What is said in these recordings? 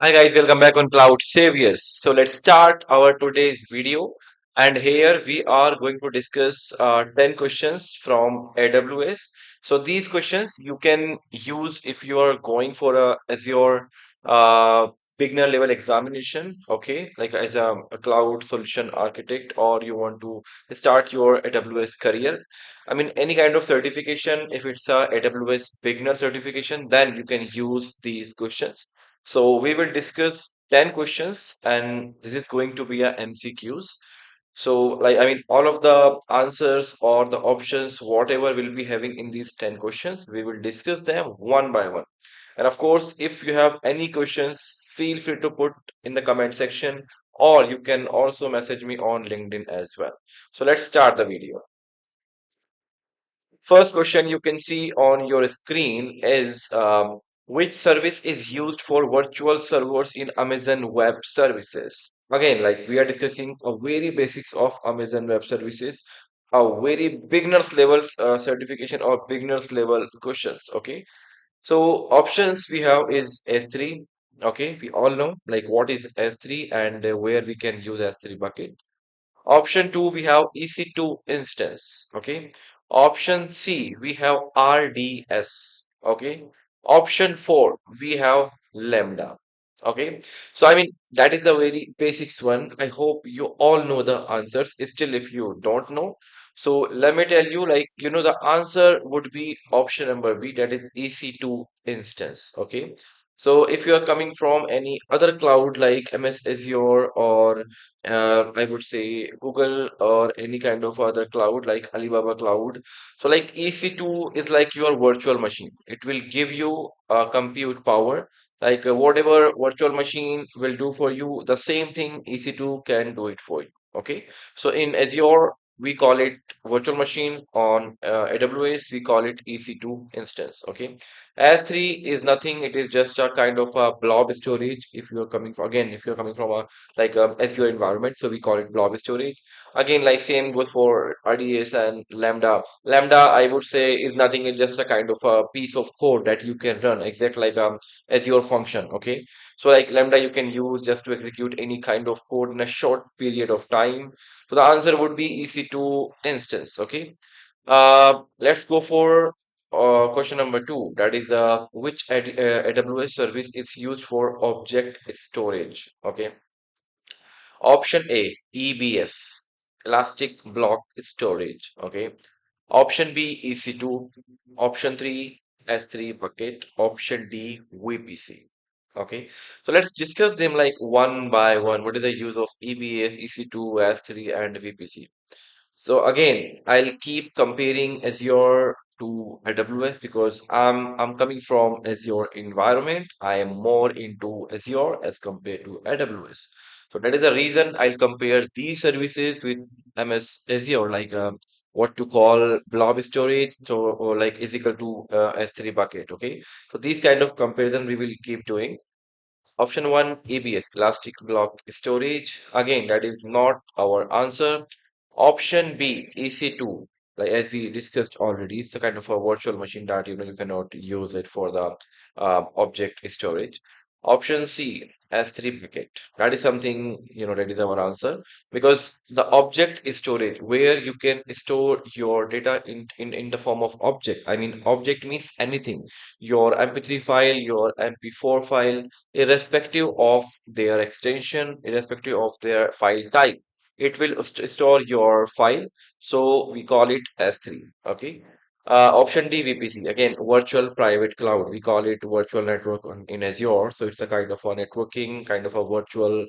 Hi guys, welcome back on Cloud Saviors. So let's start our today's video. And here we are going to discuss 10 questions from AWS. So these questions you can use if you are going for a Azure uh, beginner level examination, okay, like as a cloud solution architect, or you want to start your AWS career. I mean, any kind of certification, if it's a AWS beginner certification, then you can use these questions. So we will discuss 10 questions and this is going to be a MCQs. So all of the answers or the options, whatever we'll be having in these 10 questions, we will discuss them one by one. And of course, if you have any questions, feel free to put in the comment section or you can also message me on LinkedIn as well. So let's start the video. First question you can see on your screen is which service is used for virtual servers in Amazon Web Services? Again, like we are discussing a very basics of Amazon Web Services, a very beginners level certification or beginners level questions. Okay, so options we have is S3. Okay, we all know like what is S3 and where we can use S3 bucket. Option 2, we have EC2 instance. Okay. Option C, we have RDS. Okay. Option 4, we have Lambda. Okay. So, that is the very basics one. I hope you all know the answers. Still, if you don't know, so let me tell you, the answer would be option number B, that is EC2 instance. Okay. So, if you are coming from any other cloud like MS Azure or I would say Google or any kind of other cloud like Alibaba Cloud. So like EC2 is like your virtual machine. It will give you compute power. Like whatever virtual machine will do for you, the same thing EC2 can do it for you. Okay. So in Azure, we call it virtual machine. On AWS, we call it EC2 instance. Okay. S3 is nothing. It is just a kind of a blob storage. If you're coming from, again, if you're coming from a SEO environment. So we call it blob storage. Again, like same goes for RDS and Lambda. Lambda, I would say, is nothing. It's just a kind of a piece of code that you can run, exactly like Azure function. Okay, so like Lambda, you can use just to execute any kind of code in a short period of time. So the answer would be EC2 instance. Okay, let's go for question number two. That is the which AWS service is used for object storage. Okay. Option A, EBS, Elastic Block Storage. Okay. Option B, EC2. Option 3, S3 bucket. Option D, VPC. Okay. So let's discuss them like one by one. What is the use of EBS, EC2, S3, and VPC? So again, I'll keep comparing Azure to AWS because I'm coming from Azure environment. I am more into Azure as compared to AWS. So that is the reason I'll compare these services with MS Azure, like what to call blob storage, so or like is equal to S3 bucket. Okay, so these kind of comparison we will keep doing. Option 1, ABS, Elastic Block Storage. Again, that is not our answer. Option B, EC2, like as we discussed already, it's a kind of a virtual machine that you cannot use it for the object storage. Option C, S3 bucket. That is something, that is our answer because the object is storage where you can store your data in the form of object. I mean, object means anything, your MP3 file, your MP4 file, irrespective of their extension, irrespective of their file type. It will store your file. So we call it S3. Okay. Option D, VPC. Again, virtual private cloud. We call it virtual network in Azure. So it's a kind of a networking, kind of a virtual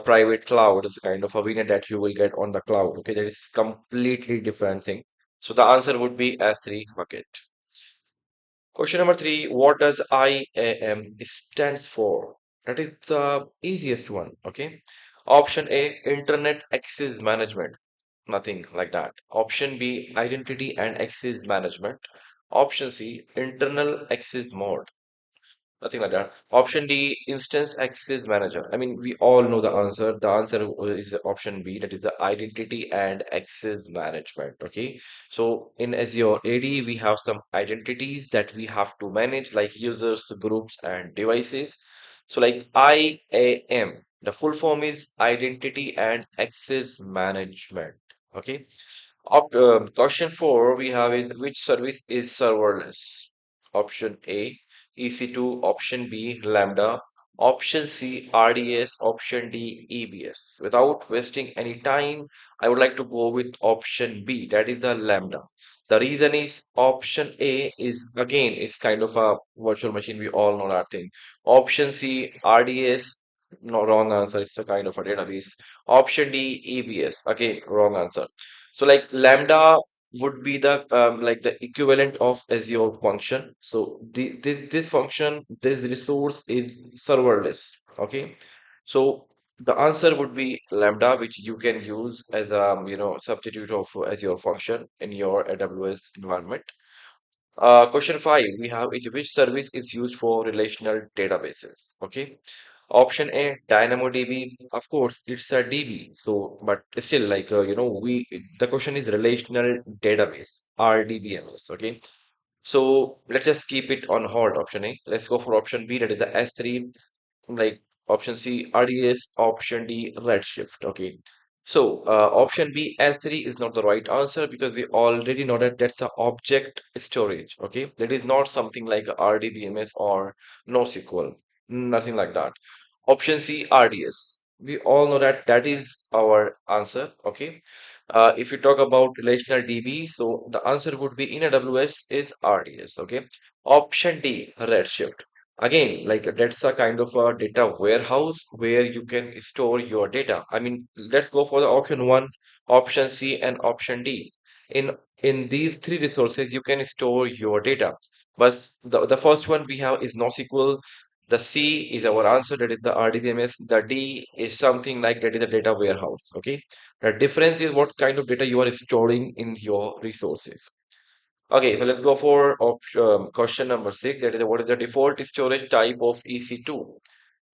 private cloud. It's a kind of a VNet that you will get on the cloud. Okay. That is completely different thing. So the answer would be S3 bucket. Question number three, what does IAM stands for? That is the easiest one, okay? Option A, Internet Access Management. Nothing like that. Option B, Identity and Access Management. Option C, Internal Access Mode. Nothing like that. Option D, Instance Access Manager. I mean, we all know the answer. The answer is option B, that is the Identity and Access Management. Okay. So in Azure AD, we have some identities that we have to manage, like users, groups, and devices. So like IAM, the full form is Identity and Access Management. Okay. Question four we have is which service is serverless? Option A, EC2, option B, Lambda, option C, RDS, option D, EBS. Without wasting any time, I would like to go with option B, that is the Lambda. The reason is option A is again, it's kind of a virtual machine. We all know that thing. Option C, RDS, no, wrong answer. It's a kind of a database. Option D, EBS, again, wrong answer. So like Lambda would be the like the equivalent of Azure function. So this function, this resource is serverless. Okay. So the answer would be Lambda, which you can use as a substitute of Azure function in your AWS environment. Question five, we have which service is used for relational databases? Okay. Option A, DynamoDB. Of course, it's a DB. So, but still, like the question is relational database, RDBMS. Okay. So let's just keep it on hold. Option A. Let's go for option B. That is the S3, like option C, RDS, option D, Redshift. Okay. So option B, S3 is not the right answer because we already know that that's a object storage. Okay. That is not something like a RDBMS or NoSQL. Nothing like that. Option C, RDS. We all know that that is our answer. Okay. If you talk about relational DB, so the answer would be in AWS is RDS. Okay. Option D, Redshift. Again, like that's a kind of a data warehouse where you can store your data. I mean, let's go for the option one, option C, and option D. In in these three resources, you can store your data. But the first one we have is NoSQL. The C is our answer, that is the RDBMS. The D is something like that is a data warehouse. Okay. The difference is what kind of data you are storing in your resources. Okay, so let's go for question number six. That is, what is the default storage type of EC2?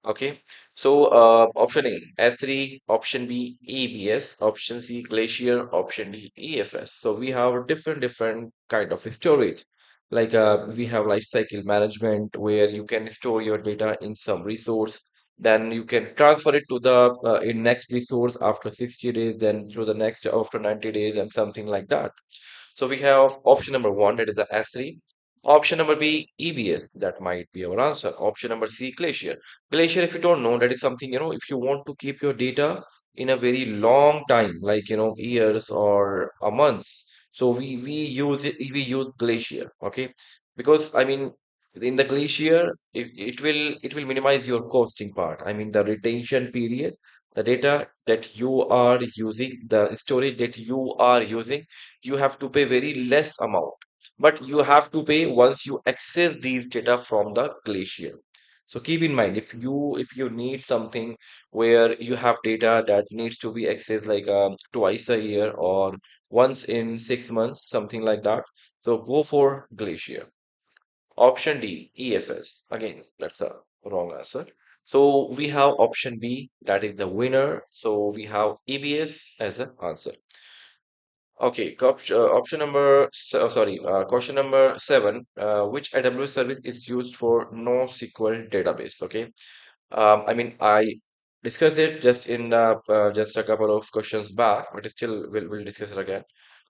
Okay, so option A, S3, option B, EBS, option C, Glacier, option D, EFS. So we have different kind of storage. Like we have life cycle management where you can store your data in some resource, then you can transfer it to the in next resource after 60 days, then to the next after 90 days, and something like that. So we have option number one, that is the S3. Option number B, EBS. That might be our answer. Option number C, Glacier. Glacier, if you don't know, that is something, if you want to keep your data in a very long time, like, years or a months. So we use Glacier, okay? Because I mean, in the Glacier, it will minimize your costing part. I mean, the retention period, the data that you are using, the storage that you are using, you have to pay very less amount, but you have to pay once you access these data from the Glacier. So keep in mind, if you need something where you have data that needs to be accessed like twice a year or once in 6 months, something like that, so go for Glacier. Option D, EFS. Again, that's a wrong answer. So we have option B, that is the winner. So we have EBS as an answer. Okay, option number, sorry, question number seven. Which AWS service is used for NoSQL database? Okay, I mean, I discussed it just in just a couple of questions back, but still we'll discuss it again.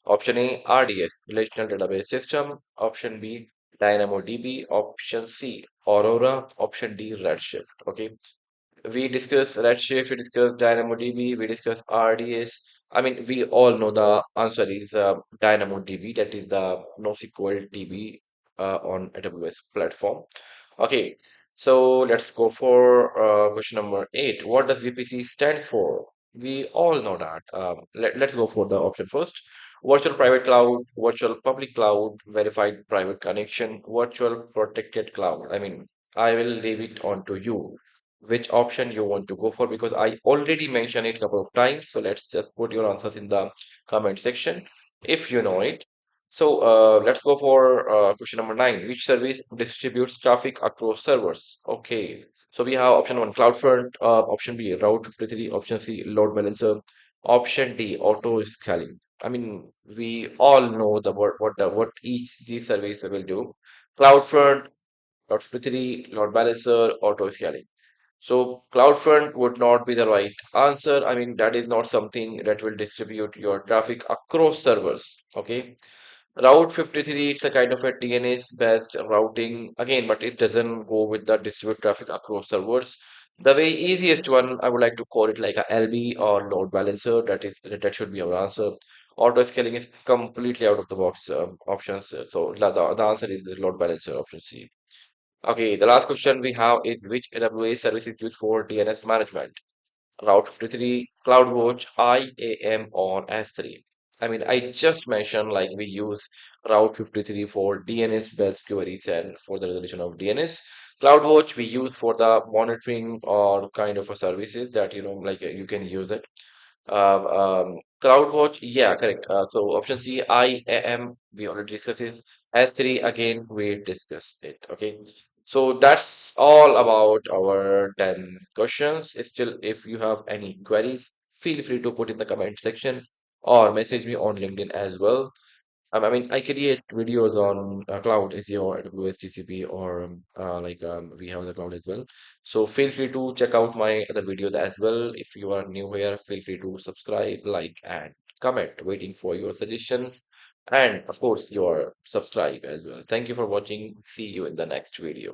Option A, RDS, Relational Database System. Option B, DynamoDB. Option C, Aurora. Option D, Redshift. Okay, we discussed Redshift, we discussed DynamoDB, we discussed RDS. I mean, we all know the answer is DynamoDB, that is the NoSQL DB on AWS platform. Okay, so let's go for question number eight. What does VPC stand for? We all know that. Let's go for the option first. Virtual private cloud, virtual public cloud, verified private connection, virtual protected cloud. I mean, I will leave it on to you which option you want to go for because I already mentioned it a couple of times. So let's just put your answers in the comment section if you know it. So let's go for question number nine. Which service distributes traffic across servers? Okay. So we have option one, CloudFront, option B, Route 53, option C, load balancer, option D, auto scaling. I mean, we all know the what each these service will do. CloudFront, Route 53, load balancer, auto scaling. So CloudFront would not be the right answer. I mean, that is not something that will distribute your traffic across servers. Okay. Route 53, it's a kind of a DNS based routing again, but it doesn't go with the distribute traffic across servers. The way easiest one, I would like to call it like a LB or load balancer. That should be our answer. Auto scaling is completely out of the box options. So the answer is the load balancer option C. Okay, the last question we have is which AWS service is used for DNS management? Route 53, CloudWatch, IAM on S3. I mean, I just mentioned like we use Route 53 for DNS based queries and for the resolution of DNS. CloudWatch we use for the monitoring or kind of a services that like you can use it. CloudWatch, yeah, correct. So option C, IAM, we already discussed this. S3 again, we discussed it. Okay. So that's all about our 10 questions. Still, if you have any queries, feel free to put in the comment section or message me on LinkedIn as well. I mean, I create videos on cloud, Azure, AWS, GCP, or we have the cloud as well. So feel free to check out my other videos as well. If you are new here, feel free to subscribe, like, and comment. Waiting for your suggestions and, of course, your subscribe as well. Thank you for watching. See you in the next video.